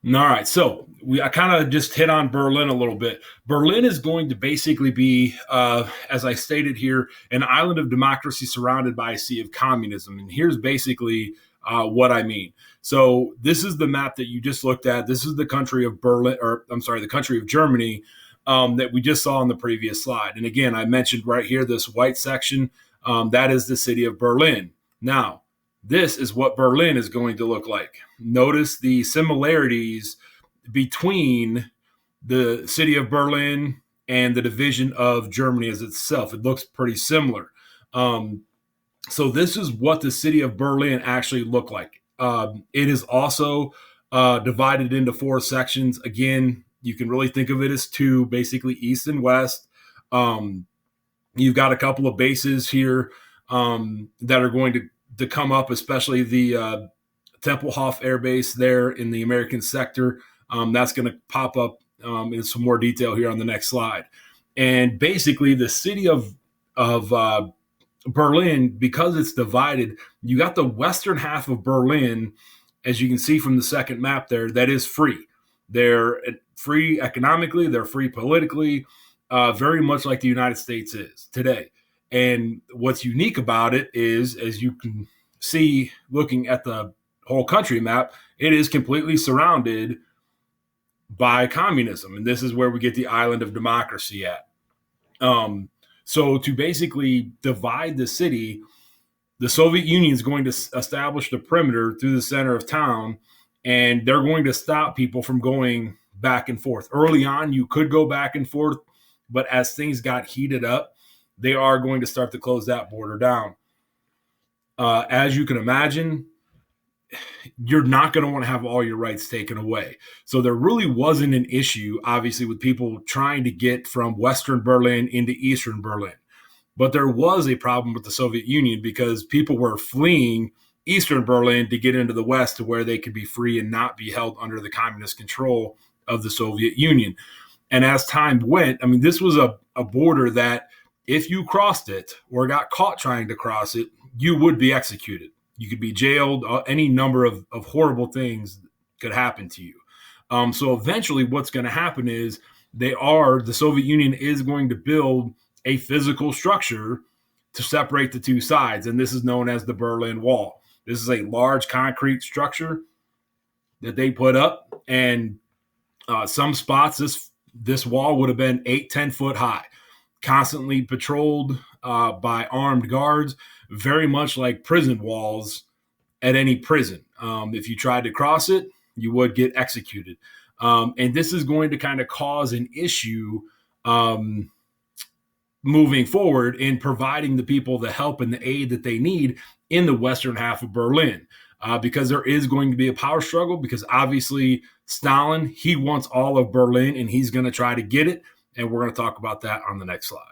All right, so I kind of just hit on Berlin a little bit. Berlin is going to basically be, as I stated here, an island of democracy surrounded by a sea of communism. And here's basically what I mean. So this is the map that you just looked at. This is the country of Berlin, or I'm sorry, the country of Germany that we just saw on the previous slide. And again, I mentioned right here this white section. That is the city of Berlin. Now, this is what Berlin is going to look like. Notice the similarities between the city of Berlin and the division of Germany as itself. It looks pretty similar. Um, so this is what the city of Berlin actually looked like. It is also divided into four sections. Again, you can really think of it as two, basically east and west. Um, you've got a couple of bases here that are going to come up, especially the Tempelhof Air Base there in the American sector. That's going to pop up in some more detail here on the next slide. And basically, the city of Berlin, because it's divided, you got the western half of Berlin, as you can see from the second map there, that is free. They're free economically, they're free politically, very much like the United States is today. And what's unique about it is, as you can see looking at the whole country map, it is completely surrounded by communism. And this is where we get the island of democracy at. So to basically divide the city, the Soviet Union is going to establish the perimeter through the center of town, and they're going to stop people from going back and forth. Early on, you could go back and forth, but as things got heated up, they are going to start to close that border down. As you can imagine, you're not going to want to have all your rights taken away. So there really wasn't an issue, obviously, with people trying to get from Western Berlin into Eastern Berlin. But there was a problem with the Soviet Union because people were fleeing Eastern Berlin to get into the West to where they could be free and not be held under the communist control of the Soviet Union. And as time went, I mean, this was a border that if you crossed it or got caught trying to cross it, you would be executed. You could be jailed. Any number of horrible things could happen to you. So eventually, what's going to happen is the Soviet Union is going to build a physical structure to separate the two sides, and this is known as the Berlin Wall. This is a large concrete structure that they put up, and some spots this wall would have been 8-10 foot high, constantly patrolled by armed guards, very much like prison walls at any prison. If you tried to cross it, you would get executed. And this is going to kind of cause an issue moving forward in providing the people the help and the aid that they need in the western half of Berlin. Because there is going to be a power struggle, because obviously Stalin, he wants all of Berlin and he's going to try to get it. And we're going to talk about that on the next slide.